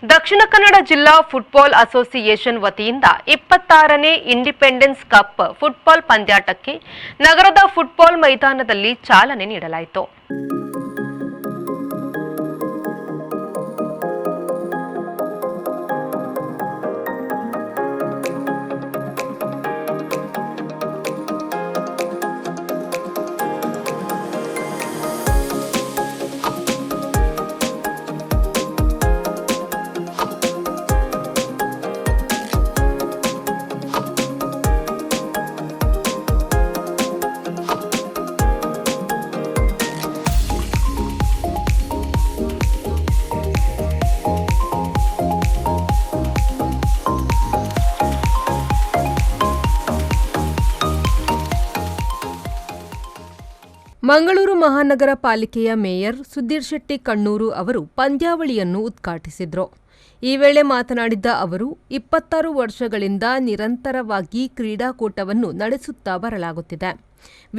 ದಕ್ಷಿಣ ಕನ್ನಡ ಜಿಲ್ಲಾ football association ವತಿಯಿಂದ 26ನೇ independence cup football ಪಂದ್ಯಾಟಕ್ಕೆ ನಗರದ ಫುಟ್ಬಾಲ್ ಮೈದಾನದಲ್ಲಿ ಚಾಲನೆ ನೀಡಲಾಯಿತು. ಮಂಗಳೂರು ಮಹಾನಗರ ಪಾಲಿಕೆಯ ಮೇಯರ್ ಸುಧೀರ್ ಶೆಟ್ಟಿ ಕಣ್ಣೂರು ಅವರು ಪಂದ್ಯಾವಳಿಯನ್ನು ಉದ್ಘಾಟಿಸಿದರು. ಈ ವೇಳೆ ಮಾತನಾಡಿದ್ದ ಅವರು 26 ವರ್ಷಗಳಿಂದ ನಿರಂತರವಾಗಿ ಕ್ರೀಡಾಕೂಟವನ್ನು ನಡೆಸುತ್ತಾ ಬರಲಾಗುತ್ತಿದೆ.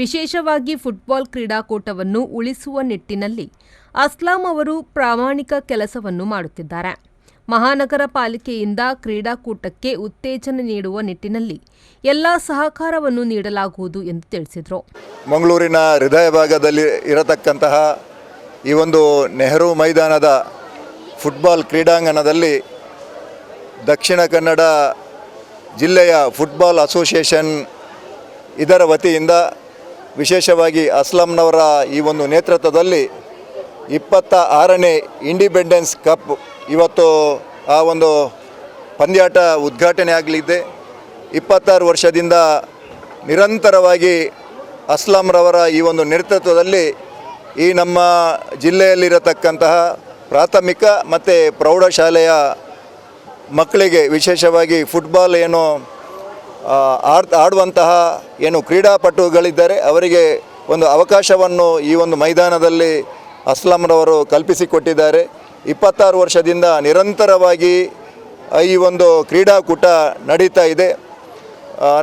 ವಿಶೇಷವಾಗಿ ಫುಟ್ಬಾಲ್ ಕ್ರೀಡಾಕೂಟವನ್ನು ಉಳಿಸುವ ನಿಟ್ಟಿನಲ್ಲಿ ಅಸ್ಲಾಂ ಅವರು ಪ್ರಾಮಾಣಿಕ ಕೆಲಸವನ್ನು ಮಾಡುತ್ತಿದ್ದಾರೆ. ಮಹಾನಗರ ಪಾಲಿಕೆಯಿಂದ ಕ್ರೀಡಾಕೂಟಕ್ಕೆ ಉತ್ತೇಜನ ನೀಡುವ ನಿಟ್ಟಿನಲ್ಲಿ ಎಲ್ಲ ಸಹಕಾರವನ್ನು ನೀಡಲಾಗುವುದು ಎಂದು ತಿಳಿಸಿದರು. ಮಂಗಳೂರಿನ ಹೃದಯ ಭಾಗದಲ್ಲಿ ಇರತಕ್ಕಂತಹ ಈ ಒಂದು ನೆಹರು ಮೈದಾನದ ಫುಟ್ಬಾಲ್ ಕ್ರೀಡಾಂಗಣದಲ್ಲಿ ದಕ್ಷಿಣ ಕನ್ನಡ ಜಿಲ್ಲೆಯ ಫುಟ್ಬಾಲ್ ಅಸೋಸಿಯೇಷನ್ ಇದರ ವತಿಯಿಂದ ವಿಶೇಷವಾಗಿ ಅಸ್ಲಾಂನವರ ಈ ಒಂದು ನೇತೃತ್ವದಲ್ಲಿ 26ನೇ ಇಂಡಿಪೆಂಡೆನ್ಸ್ ಕಪ್ ಇವತ್ತು ಆ ಒಂದು ಪಂದ್ಯಾಟ ಉದ್ಘಾಟನೆ ಆಗಲಿದೆ. 26 ವರ್ಷದಿಂದ ನಿರಂತರವಾಗಿ ಅಸ್ಲಾಂರವರ ಈ ಒಂದು ನೇತೃತ್ವದಲ್ಲಿ ಈ ನಮ್ಮ ಜಿಲ್ಲೆಯಲ್ಲಿರತಕ್ಕಂತಹ ಪ್ರಾಥಮಿಕ ಮತ್ತು ಪ್ರೌಢಶಾಲೆಯ ಮಕ್ಕಳಿಗೆ ವಿಶೇಷವಾಗಿ ಫುಟ್ಬಾಲ್ ಏನು ಆಡುವಂತಹ ಏನು ಕ್ರೀಡಾಪಟುಗಳಿದ್ದಾರೆ ಅವರಿಗೆ ಒಂದು ಅವಕಾಶವನ್ನು ಈ ಒಂದು ಮೈದಾನದಲ್ಲಿ ಅಸ್ಲಾಂರವರು ಕಲ್ಪಿಸಿಕೊಟ್ಟಿದ್ದಾರೆ. 26 ವರ್ಷದಿಂದ ನಿರಂತರವಾಗಿ ಈ ಒಂದು ಕ್ರೀಡಾಕೂಟ ನಡೀತಾ ಇದೆ.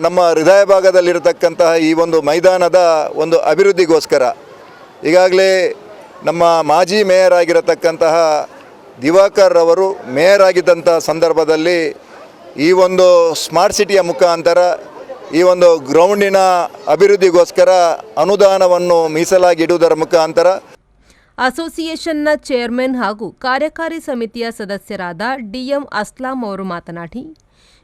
ನಮ್ಮ ಹೃದಯ ಭಾಗದಲ್ಲಿರತಕ್ಕಂತಹ ಈ ಒಂದು ಮೈದಾನದ ಒಂದು ಅಭಿವೃದ್ಧಿಗೋಸ್ಕರ ಈಗಾಗಲೇ ನಮ್ಮ ಮಾಜಿ ಮೇಯರ್ ಆಗಿರತಕ್ಕಂತಹ ದಿವಾಕರ್ ಅವರು ಮೇಯರ್ ಆಗಿದ್ದಂಥ ಸಂದರ್ಭದಲ್ಲಿ ಈ ಒಂದು ಸ್ಮಾರ್ಟ್ ಸಿಟಿಯ ಮುಖಾಂತರ ಈ ಒಂದು ಗ್ರೌಂಡಿನ ಅಭಿವೃದ್ಧಿಗೋಸ್ಕರ ಅನುದಾನವನ್ನು ಮೀಸಲಾಗಿಡುವುದರ ಮುಖಾಂತರ ಅಸೋಸಿಯೇಷನ್ನ ಚೇರ್ಮನ್ ಹಾಗೂ ಕಾರ್ಯಕಾರಿ ಸಮಿತಿಯ ಸದಸ್ಯರಾದ ಡಿಎಂ ಅಸ್ಲಾಂ ಅವರು ಮಾತನಾಡಿ,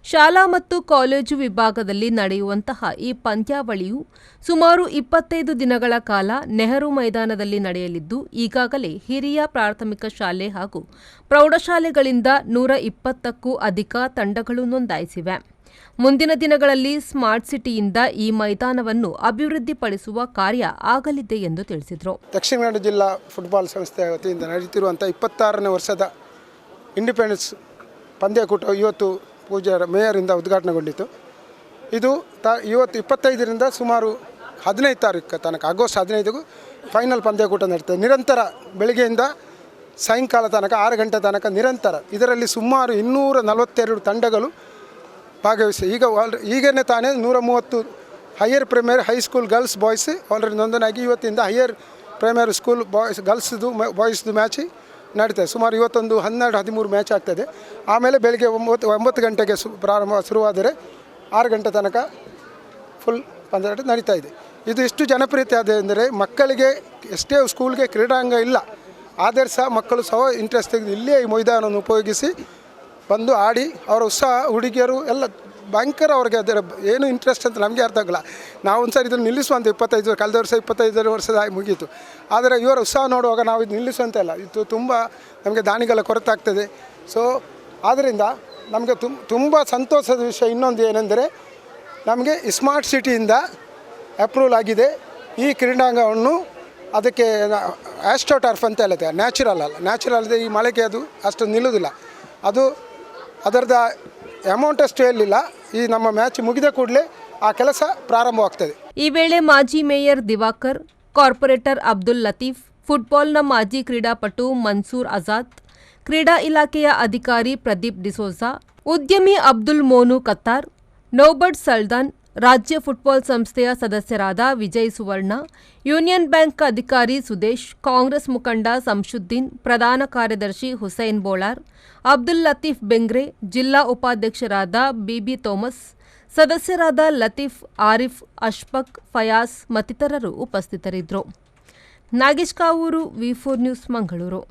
ಶಾಲಾ ಮತ್ತು ಕಾಲೇಜು ವಿಭಾಗದಲ್ಲಿ ನಡೆಯುವಂತಹ ಈ ಪಂದ್ಯಾವಳಿಯು ಸುಮಾರು 25 ದಿನಗಳ ಕಾಲ ನೆಹರು ಮೈದಾನದಲ್ಲಿ ನಡೆಯಲಿದ್ದು, ಈಗಾಗಲೇ ಹಿರಿಯ ಪ್ರಾಥಮಿಕ ಶಾಲೆ ಹಾಗೂ ಪ್ರೌಢಶಾಲೆಗಳಿಂದ 120ಕ್ಕೂ ಅಧಿಕ ತಂಡಗಳು ನೋಂದಾಯಿಸಿವೆ. ಮುಂದಿನ ದಿನಗಳಲ್ಲಿ ಸ್ಮಾರ್ಟ್ ಸಿಟಿಯಿಂದ ಈ ಮೈದಾನವನ್ನು ಅಭಿವೃದ್ಧಿಪಡಿಸುವ ಕಾರ್ಯ ಆಗಲಿದೆ ಎಂದು ತಿಳಿಸಿದರು. ದಕ್ಷಿಣ ಕನ್ನಡ ಜಿಲ್ಲಾ ಫುಟ್ಬಾಲ್ ಸಂಸ್ಥೆಯ ವತಿಯಿಂದ ನಡೆಯುತ್ತಿರುವಂಥ 26ನೇ ವರ್ಷದ ಇಂಡಿಪೆಂಡೆನ್ಸ್ ಪಂದ್ಯಕೂಟ ಇವತ್ತು ಪೂಜಾರ ಮೇಯರಿಂದ ಉದ್ಘಾಟನೆಗೊಂಡಿತು. ಇದು ಇವತ್ತು 25ರಿಂದ ಸುಮಾರು 15 ತಾರೀಕು ತನಕ ಆಗಸ್ಟ್ 15ಗೂ ಫೈನಲ್ ಪಂದ್ಯಕೂಟ ನಡೀತದೆ. ನಿರಂತರ ಬೆಳಗ್ಗೆಯಿಂದ ಸಾಯಂಕಾಲ ತನಕ 6 ಗಂಟೆ ತನಕ ನಿರಂತರ. ಇದರಲ್ಲಿ ಸುಮಾರು 242 ತಂಡಗಳು ಭಾಗವಹಿಸಿ ಈಗನೇ ತಾನೇ 130 higher primary high school girls boys already ನೋಂದಣಿ ಇವತ್ತಿಂದ ಹೈಯರ್ ಪ್ರೈಮರಿ ಸ್ಕೂಲ್ ಗರ್ಲ್ಸ್ದು ಬಾಯ್ಸ್ದು ಮ್ಯಾಚ್ ನಡೀತದೆ. ಸುಮಾರು ಇವತ್ತೊಂದು 12-13 ಮ್ಯಾಚ್ ಆಗ್ತದೆ. ಆಮೇಲೆ ಬೆಳಗ್ಗೆ 9 ಗಂಟೆಗೆ ಶುರುವಾದರೆ 6 ಗಂಟೆ ತನಕ ಫುಲ್ ಪಂದ್ಯಾಟ ನಡೀತಾ ಇದೆ. ಇದು ಎಷ್ಟು ಜನಪ್ರಿಯತೆ ಆದ ಅಂದರೆ ಮಕ್ಕಳಿಗೆ ಎಷ್ಟೇ ಸ್ಕೂಲ್ಗೆ ಕ್ರೀಡಾಂಗ ಇಲ್ಲ ಆದರೆ ಸಹ ಮಕ್ಕಳು ಸಹ ಇಂಟ್ರೆಸ್ಟ್ ತೆಗೆದು ಇಲ್ಲೇ ಈ ಮೈದಾನವನ್ನು ಉಪಯೋಗಿಸಿ ಬಂದು ಆಡಿ ಅವರ ಉತ್ಸಾಹ ಹುಡುಗಿಯರು ಎಲ್ಲ ಭಯಂಕರ ಅವ್ರಿಗೆ ಅದರ ಏನು ಇಂಟ್ರೆಸ್ಟ್ ಅಂತ ನಮಗೆ ಅರ್ಥ ಆಗಲ್ಲ. ನಾವು ಒಂದು ಸಾರಿ ಇದನ್ನು ನಿಲ್ಲಿಸುವಂತೆ 25 ಕಳೆದ ವರ್ಷ 25 ವರ್ಷದ ಮುಗೀತು. ಆದರೆ ಇವರ ಉತ್ಸಾಹ ನೋಡುವಾಗ ನಾವು ಇದು ನಿಲ್ಲಿಸುವಂತೆ ಅಲ್ಲ. ಇದು ತುಂಬ ನಮಗೆ ದಾನಿಗಳ ಕೊರತೆ ಆಗ್ತದೆ. ಸೊ ಆದ್ದರಿಂದ ನಮಗೆ ತುಂಬ ಸಂತೋಷದ ವಿಷಯ ಇನ್ನೊಂದು ಏನೆಂದರೆ ನಮಗೆ ಸ್ಮಾರ್ಟ್ ಸಿಟಿಯಿಂದ ಅಪ್ರೂವಲ್ ಆಗಿದೆ. ಈ ಕ್ರೀಡಾಂಗಣವನ್ನು ಅದಕ್ಕೆ ಆಸ್ಟ್ರೋ ಟರ್ಫ್ ಅಂತ ಹೇಳುತ್ತೆ, ನ್ಯಾಚುರಲ್ ಅಲ್ಲದೆ ಈ ಮಳೆಗೆ ಅದು ಅಷ್ಟು ನಿಲ್ಲುವುದಿಲ್ಲ. ಅದು ಅದರದ ಅಮೌಂಟ್ ಅಷ್ಟು ಹೇಳಿಲ್ಲ. ಈ ನಮ್ಮ ಮ್ಯಾಚ್ ಮುಗಿದ ಕೂಡಲೇ ಆ ಕೆಲಸ ಪ್ರಾರಂಭವಾಗ್ತದೆ. ಈ ವೇಳೆ ಮಾಜಿ ಮೇಯರ್ ದಿವಾಕರ್, ಕಾರ್ಪೊರೇಟರ್ ಅಬ್ದುಲ್ ಲತೀಫ್, ಫುಟ್ಬಾಲ್ನ ಮಾಜಿ ಕ್ರೀಡಾಪಟು ಮನ್ಸೂರ್ ಆಜಾದ್, ಕ್ರೀಡಾ ಇಲಾಖೆಯ ಅಧಿಕಾರಿ ಪ್ರದೀಪ್ ಡಿಸೋಜಾ, ಉದ್ಯಮಿ ಅಬ್ದುಲ್ ಮೋನು ಕತ್ತಾರ್, ನೌಬರ್ಡ್ ಸಲ್ದಾನ್, ರಾಜ್ಯ ಫುಟ್ಬಾಲ್ ಸಂಸ್ಥೆಯ ಸದಸ್ಯರಾದ ವಿಜಯ್ ಸುವರ್ಣ, ಯೂನಿಯನ್ ಬ್ಯಾಂಕ್ ಅಧಿಕಾರಿ ಸುದೇಶ್, ಕಾಂಗ್ರೆಸ್ ಮುಖಂಡ ಸಂಶುದ್ದೀನ್, ಪ್ರಧಾನ ಕಾರ್ಯದರ್ಶಿ ಹುಸೈನ್ ಬೋಳಾರ್, ಅಬ್ದುಲ್ ಲತೀಫ್ ಬೆಂಗ್ರೆ, ಜಿಲ್ಲಾ ಉಪಾಧ್ಯಕ್ಷರಾದ ಬಿಬಿ ಥೋಮಸ್, ಸದಸ್ಯರಾದ ಲತೀಫ್, ಆರಿಫ್, ಅಶ್ಫಕ್, ಫಯಾಸ್ ಮತ್ತಿತರರು ಉಪಸ್ಥಿತರಿದ್ದರು. ನಾಗೇಶ್ ಕಾವೂರು, ವಿ4 ನ್ಯೂಸ್, ಮಂಗಳೂರು.